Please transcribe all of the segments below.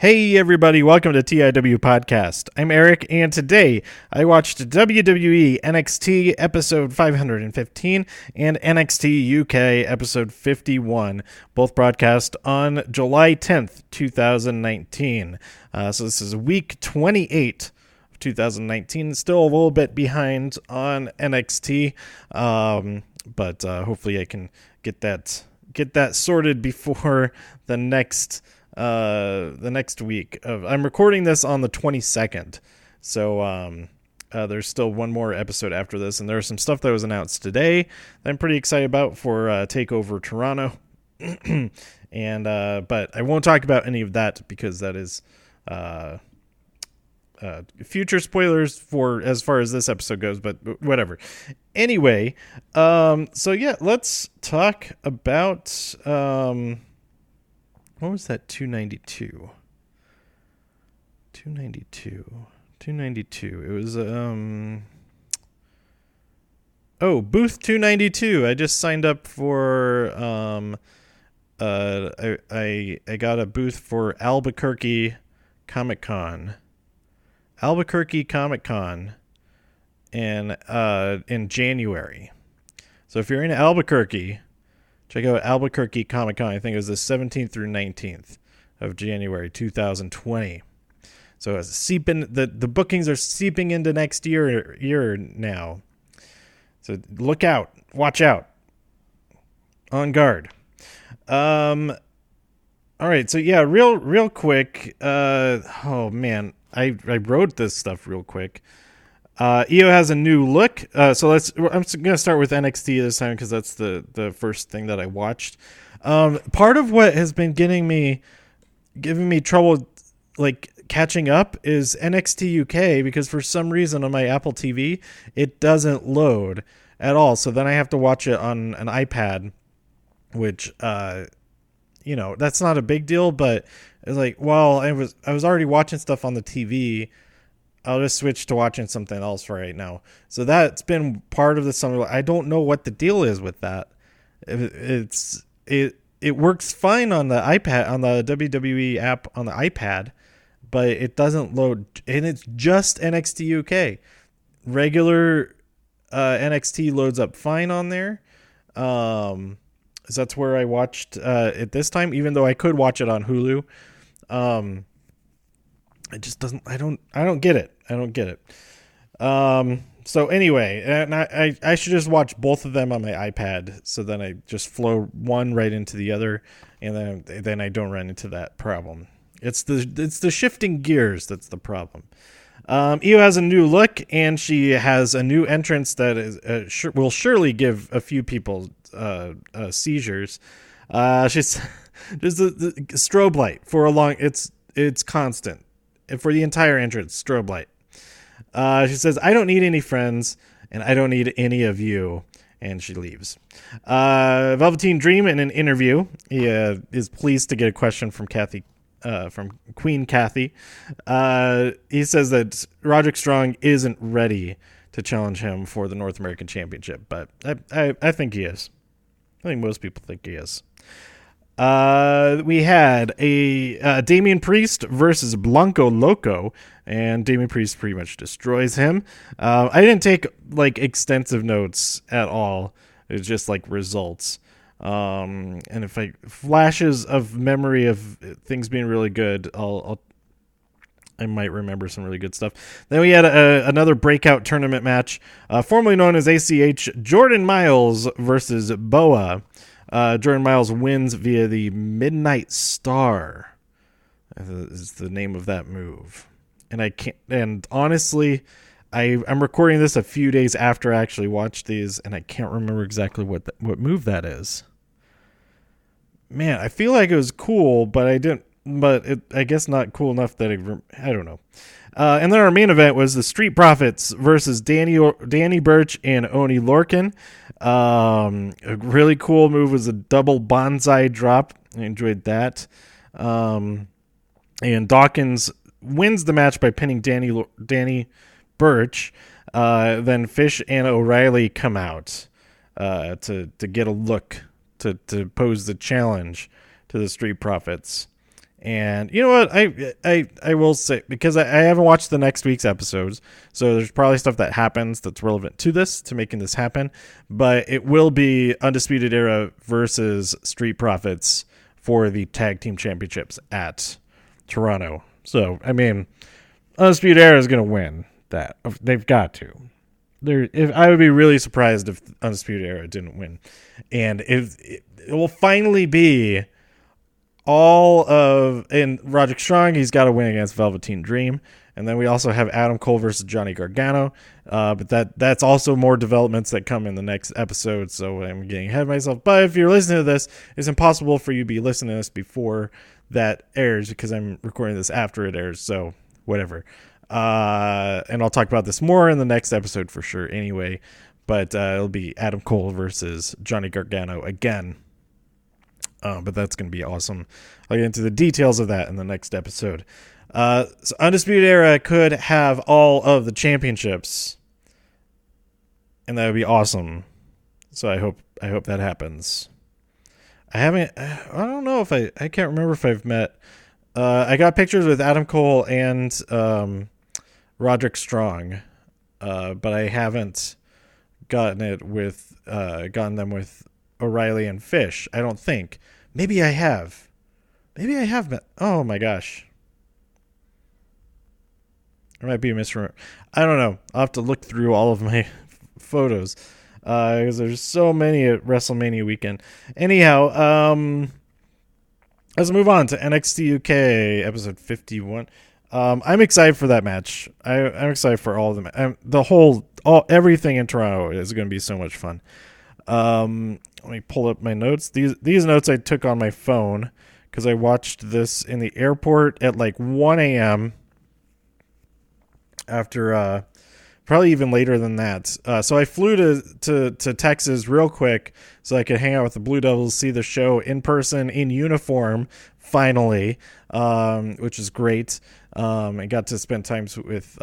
Hey everybody, welcome to TIW Podcast. I'm Eric, and today I watched WWE NXT episode 515 and NXT UK episode 51, both broadcast on July 10th, 2019. So this is week 28 of 2019, still a little bit behind on NXT, but hopefully I can get that sorted before the next week. I'm recording this on the 22nd, so there's still one more episode after this, and there's some stuff that was announced today that I'm pretty excited about for TakeOver Toronto. And but I won't talk about any of that because that is future spoilers for as far as this episode goes, but whatever. Anyway, so yeah, let's talk about what was that? 292. It was booth 292. I just signed up for I got a booth for Albuquerque Comic Con in January. So if you're in Albuquerque, check out Albuquerque Comic Con. I think it was the 17th through 19th of January 2020. So it's the bookings are seeping into next year now. So look out, watch out, on guard. All right, so yeah, real quick. Oh man, I wrote this stuff real quick. EO has a new look. I'm going to start with NXT this time because that's the first thing that I watched. Part of what has been giving me trouble, like catching up, is NXT UK, because for some reason on my Apple TV, it doesn't load at all. So then I have to watch it on an iPad, which, that's not a big deal, but it's like, well, I was already watching stuff on the TV. I'll just switch to watching something else for right now. So that's been part of the summer. I don't know what the deal is with that. It works fine on the iPad, on the WWE app on the iPad, but it doesn't load, and it's just NXT UK. Regular NXT loads up fine on there. So that's where I watched it this time, even though I could watch it on Hulu. It just doesn't. I don't get it. So anyway, and I should just watch both of them on my iPad. So then I just flow one right into the other, and then I don't run into that problem. It's the shifting gears that's the problem. Io has a new look, and she has a new entrance that is will surely give a few people seizures. She's there's the strobe light for a long. It's constant. For the entire entrance, strobe light. She says, "I don't need any friends, and I don't need any of you," and she leaves. Velveteen Dream, in an interview, he is pleased to get a question from Queen Kathy. He says that Roderick Strong isn't ready to challenge him for the North American Championship, but I think he is. I think most people think he is. We had a Damian Priest versus Blanco Loco, and Damian Priest pretty much destroys him. I didn't take like extensive notes at all. It was just like results. And if I flashes of memory of things being really good, I might remember some really good stuff. Then we had another breakout tournament match, formerly known as ACH, Jordan Miles versus Boa. Jordan Miles wins via the Midnight Star, is the name of that move. And honestly, I'm recording this a few days after I actually watched these, and I can't remember exactly what move that is. Man, I feel like it was cool, but I didn't. But I guess not cool enough that I don't know. And then our main event was the Street Profits versus Danny Burch and Oni Lorcan. A really cool move was a double bonsai drop. I enjoyed that. And Dawkins wins the match by pinning Danny Burch. Then Fish and O'Reilly come out to get a look to pose the challenge to the Street Profits. And you know what? I will say, because I haven't watched the next week's episodes, so there's probably stuff that happens that's relevant to this, to making this happen. But it will be Undisputed Era versus Street Profits for the Tag Team Championships at Toronto. So, I mean, Undisputed Era is going to win that. They've got to. I would be really surprised if Undisputed Era didn't win. And it will finally be in Roderick Strong, he's got to win against Velveteen Dream. And then we also have Adam Cole versus Johnny Gargano. But that's also more developments that come in the next episode. So I'm getting ahead of myself. But if you're listening to this, it's impossible for you to be listening to this before that airs, because I'm recording this after it airs. So whatever. And I'll talk about this more in the next episode for sure anyway. But it'll be Adam Cole versus Johnny Gargano again. But that's going to be awesome. I'll get into the details of that in the next episode. So Undisputed Era could have all of the championships, and that would be awesome. So I hope that happens. I don't know if I can't remember if I've met. I got pictures with Adam Cole and Roderick Strong, but I haven't gotten them with O'Reilly and Fish. I don't think. Maybe I have met. Oh my gosh. I might be a misremember. I don't know. I'll have to look through all of my photos, because there's so many at WrestleMania weekend. Anyhow, let's move on to NXT UK episode 51. I'm excited for that match. I'm excited for all of them. Everything in Toronto is going to be so much fun. Let me pull up my notes. These notes I took on my phone because I watched this in the airport at like 1 a.m. after probably even later than that. So I flew to Texas real quick so I could hang out with the Blue Devils, see the show in person, in uniform, finally, which is great. I got to spend time with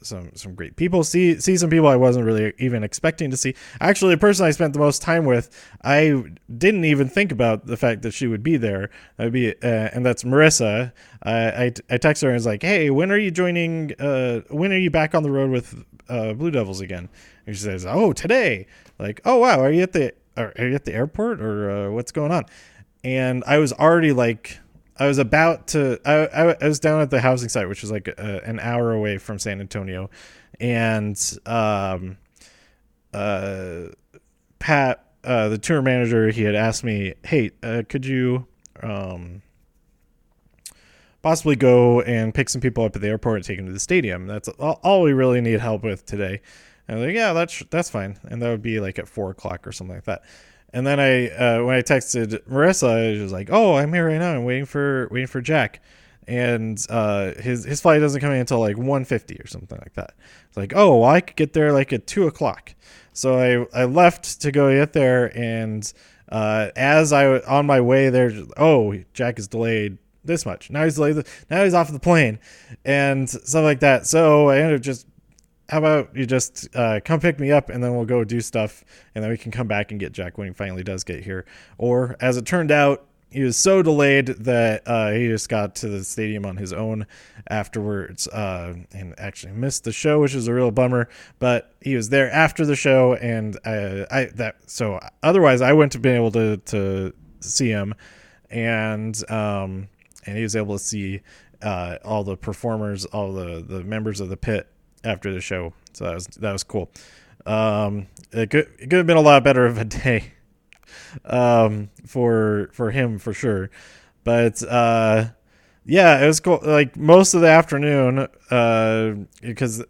some great people, see some people I wasn't really even expecting to see. Actually, the person I spent the most time with, I didn't even think about the fact that she would be there. And that's Marissa. I texted her and was like, "Hey, when are you joining? When are you back on the road with Blue Devils again?" And she says, "Oh, today." Like, "Oh wow, are you at the airport, or what's going on?" And I was already like, I was down at the housing site, which was like an hour away from San Antonio. And Pat, the tour manager, he had asked me, "Hey, could you possibly go and pick some people up at the airport and take them to the stadium? That's all we really need help with today." And I was like, "Yeah, that's fine." And that would be like at 4:00 or something like that. And then when I texted Marissa, she was like, "Oh, I'm here right now. I'm waiting for Jack." And his flight doesn't come in until like 1:50 or something like that. It's like, "Oh, well, I could get there like at 2:00. So I left to go get there, and as I was on my way there, Jack is delayed this much. Now he's delayed. Now he's off the plane, and stuff like that. So I ended up just, how about you just come pick me up, and then we'll go do stuff, and then we can come back and get Jack when he finally does get here. Or, as it turned out, he was so delayed that he just got to the stadium on his own afterwards, and actually missed the show, which is a real bummer. But he was there after the show, and so otherwise I wouldn't have been able to see him, and he was able to see all the performers, all the members of the pit after the show. So that was cool. It could have been a lot better of a day for him, for sure. But yeah, it was cool. Like most of the afternoon, because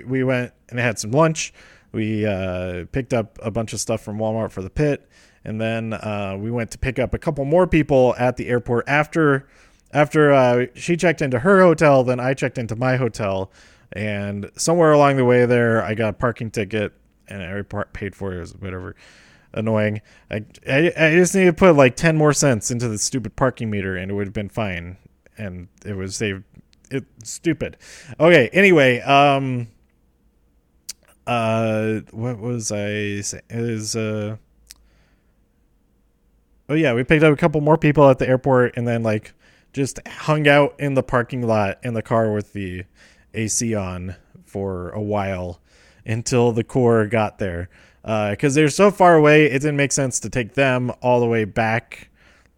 we went and had some lunch. We picked up a bunch of stuff from Walmart for the pit, and then we went to pick up a couple more people at the airport after she checked into her hotel. Then I checked into my hotel. And somewhere along the way there, I got a parking ticket, and I paid for it. It was whatever, annoying. I just need to put like 10 more cents into the stupid parking meter, and it would have been fine. And it was saved. It's stupid. Okay. Anyway, what was I saying? It was oh yeah, we picked up a couple more people at the airport, and then like just hung out in the parking lot in the car with the AC on for a while until the core got there. Because they're so far away, it didn't make sense to take them all the way back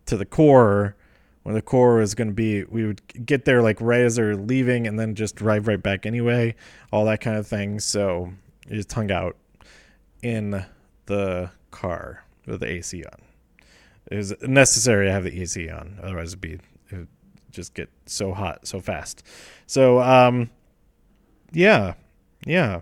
to the core when the core was going to be, we would get there like right as they're leaving and then just drive right back anyway, all that kind of thing. So it just hung out in the car with the AC on. It was necessary to have the AC on, otherwise it would just get so hot so fast. So yeah, it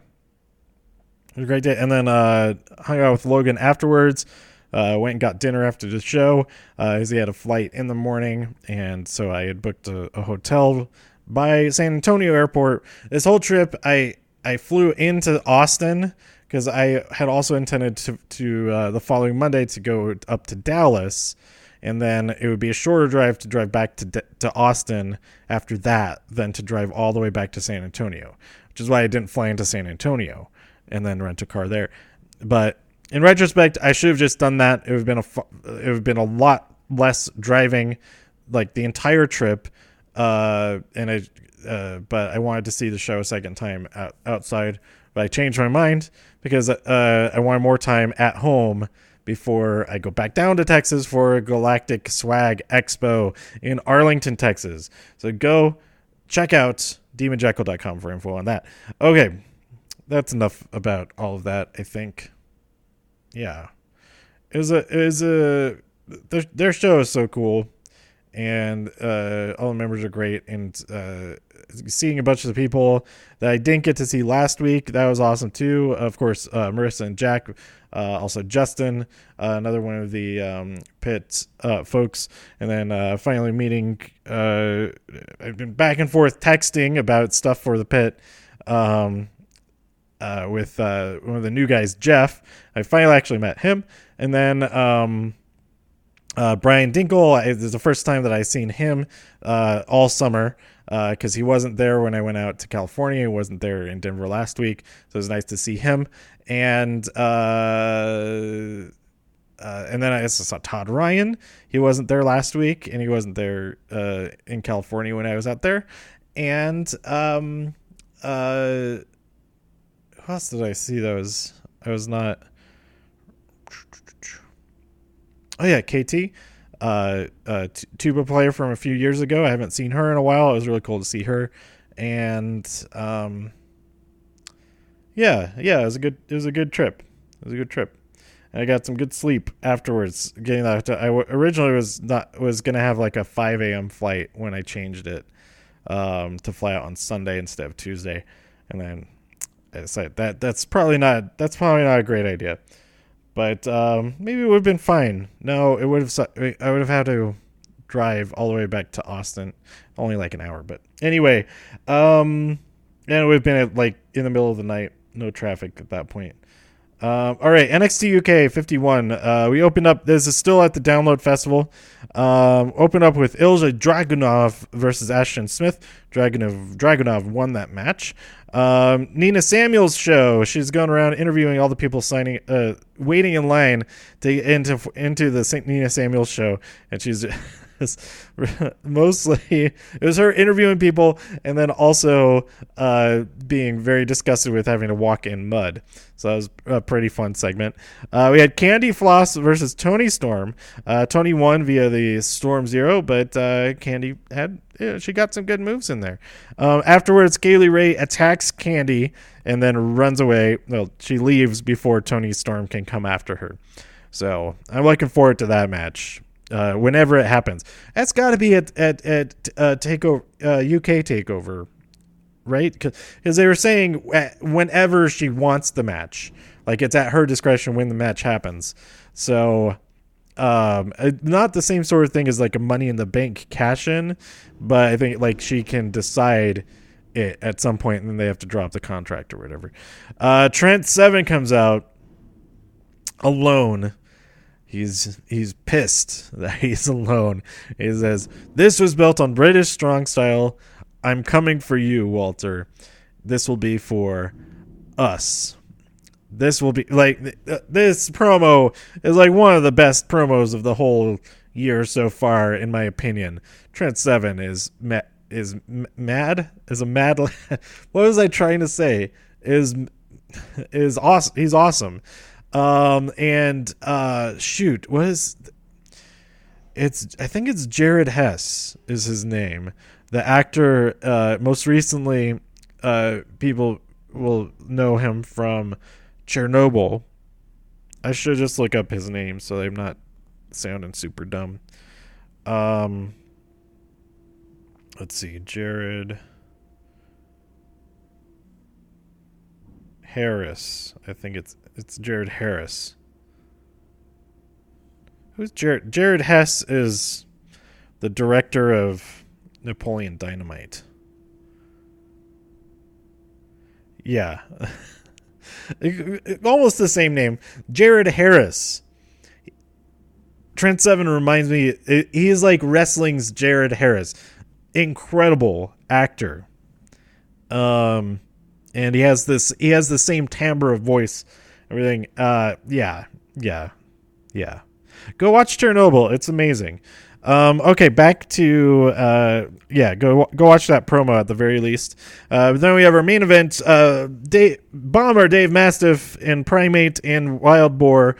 was a great day. And then hung out with Logan afterwards. Went and got dinner after the show, as he had a flight in the morning, and so I had booked a hotel by San Antonio Airport. This whole trip, I flew into Austin because I had also intended to the following Monday to go up to Dallas, and then it would be a shorter drive to drive back to Austin after that than to drive all the way back to San Antonio, which is why I didn't fly into San Antonio and then rent a car there. But in retrospect, I should have just done that. It would have been a lot less driving, like the entire trip. But I wanted to see the show a second time outside. But I changed my mind because I wanted more time at home before I go back down to Texas for Galactic Swag Expo in Arlington, Texas. So go check out demonjekyll.com for info on that. Okay, that's enough about all of that, I think. Yeah, their show is so cool, and all the members are great, and seeing a bunch of the people that I didn't get to see last week, that was awesome too. Of course, Marissa and Jack, also Justin, another one of the pit folks, and then finally meeting. I've been back and forth texting about stuff for the pit. With one of the new guys, Jeff. I finally actually met him. And then Brian Dinkle, this is the first time that I've seen him all summer because he wasn't there when I went out to California. He wasn't there in Denver last week. So it was nice to see him. And then I also saw Todd Ryan. He wasn't there last week, and he wasn't there in California when I was out there. And who else did I see that I was not... Oh, yeah, KT. Tuba player from a few years ago. I haven't seen her in a while. It was really cool to see her. And, it was a good trip. It was a good trip. And I got some good sleep afterwards. Getting that, I originally was going to have like a 5 a.m. flight when I changed it to fly out on Sunday instead of Tuesday. And then I decided that's probably not a great idea, but maybe it would have been fine. No, I would have had to drive all the way back to Austin, only like an hour. But anyway, and it would have been like in the middle of the night, no traffic at that point. All right, NXT UK 51. We opened up. This is still at the Download Festival. Opened up with Ilja Dragunov versus Ashton Smith. Dragunov won that match. Nina Samuel's show. She's going around interviewing all the people waiting in line to get into the Nina Samuel's show, and she's mostly it was her interviewing people and then also being very disgusted with having to walk in mud. So that was a pretty fun segment. We had Candy Floss versus Toni Storm. Toni won via the Storm Zero, but Candy she got some good moves in there. Afterwards, Kaylee Ray attacks Candy and then runs away. Well, she leaves before Toni Storm can come after her. So I'm looking forward to that match. Whenever it happens, that's got to be at takeover UK takeover, right? Because they were saying whenever she wants the match, like it's at her discretion when the match happens. So, not the same sort of thing as like a Money in the Bank cash in, but I think like she can decide it at some point, and then they have to drop the contract or whatever. Trent 7 comes out alone. He's pissed that he's alone. He says, "This was built on British strong style. I'm coming for you, Walter. This will be for us." This will be like this promo is like one of the best promos of the whole year so far, in my opinion. Trent Seven is mad. What was I trying to say? Is awesome. He's awesome. Shoot, what is? I think it's Jared Hess is his name. The actor. Most recently, people will know him from Chernobyl. I should just look up his name so I'm not sounding super dumb. Let's see, Jared Harris. I think it's Jared Harris. Who's Jared? Jared Hess is the director of Napoleon Dynamite. Yeah. Almost the same name. Jared Harris. Trent Seven reminds me, he is like wrestling's Jared Harris. Incredible actor. And he has the same timbre of voice, everything. Yeah. Go watch Chernobyl. It's amazing. Okay, back to go watch that promo at the very least. Then we have our main event. Bomber Dave Mastiff and Primate and Wild Boar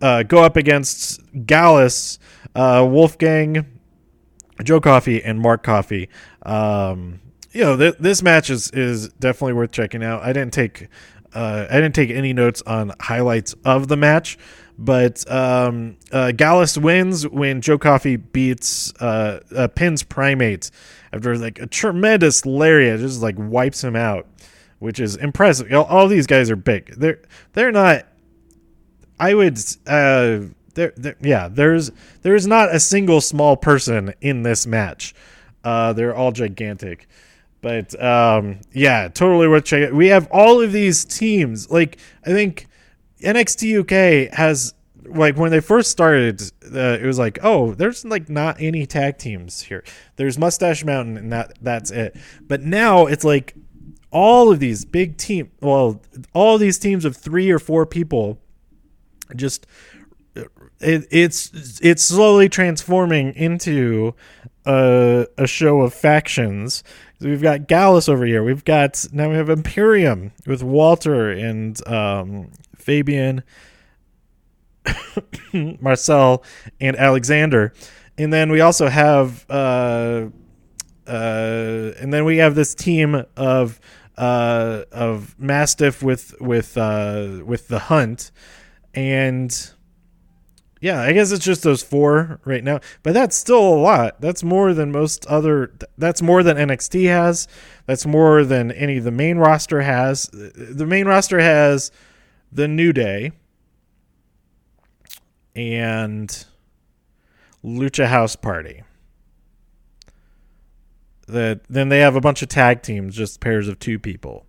go up against Galas, Wolfgang, Joe Coffey, and Mark Coffey. This match is definitely worth checking out. I didn't take any notes on highlights of the match. But Galas wins when Joe Coffey pins Primate after like a tremendous lariat, just like wipes him out, which is impressive. All these guys are big. They're not. I would. There's not a single small person in this match. They're all gigantic. But totally worth checking. We have all of these teams. Like I think NXT UK has, like, when they first started, it was like, oh, there's like not any tag teams here. There's Mustache Mountain, and that's it. But now it's like all of these big all these teams of 3 or 4 people. Just it's slowly transforming into a show of factions. So we've got Galas over here. We have Imperium with Walter and Fabian, Marcel, and Alexander, and then we also have this team of Mastiff with the Hunt, and I guess it's just those 4 right now, but that's still a lot. That's more than that's more than NXT has. That's more than any of the main roster has. The main roster has the New Day and Lucha House Party. Then they have a bunch of tag teams, just pairs of 2 people.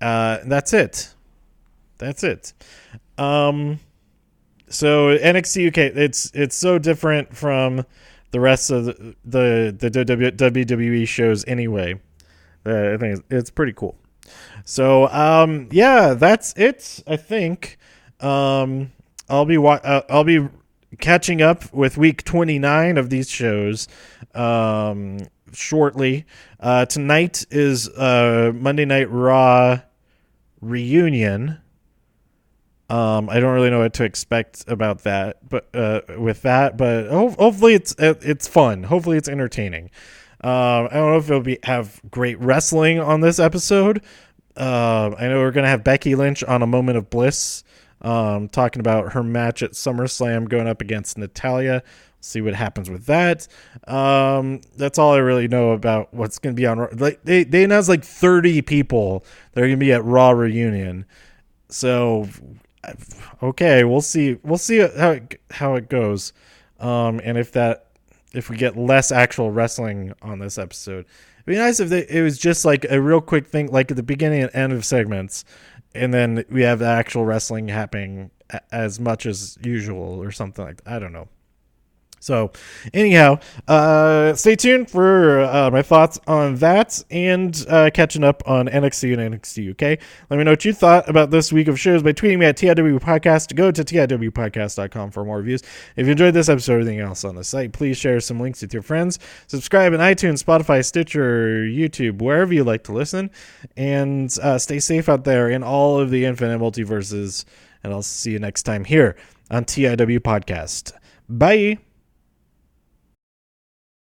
That's it. So NXT UK, it's so different from the rest of the WWE shows anyway. I think it's pretty cool. So that's it. I think I'll be catching up with week 29 of these shows shortly. Tonight is Monday Night Raw reunion. I don't really know what to expect about that, but hopefully it's fun. Hopefully it's entertaining. I don't know if it'll have great wrestling on this episode. I know we're gonna have Becky Lynch on A Moment of Bliss, talking about her match at SummerSlam going up against Natalya. See what happens with that. That's all I really know about what's gonna be on Raw. Like they announced like 30 people that are gonna be at Raw reunion. So okay, we'll see how it goes, and if we get less actual wrestling on this episode. It'd be nice if it was just like a real quick thing, like at the beginning and end of segments, and then we have the actual wrestling happening as much as usual or something like that. I don't know. So, anyhow, stay tuned for my thoughts on that and catching up on NXT and NXT UK. Let me know what you thought about this week of shows by tweeting me at TIW Podcast. Go to TIWpodcast.com for more reviews. If you enjoyed this episode or anything else on the site, please share some links with your friends. Subscribe on iTunes, Spotify, Stitcher, YouTube, wherever you like to listen. And stay safe out there in all of the infinite multiverses. And I'll see you next time here on TIW Podcast. Bye.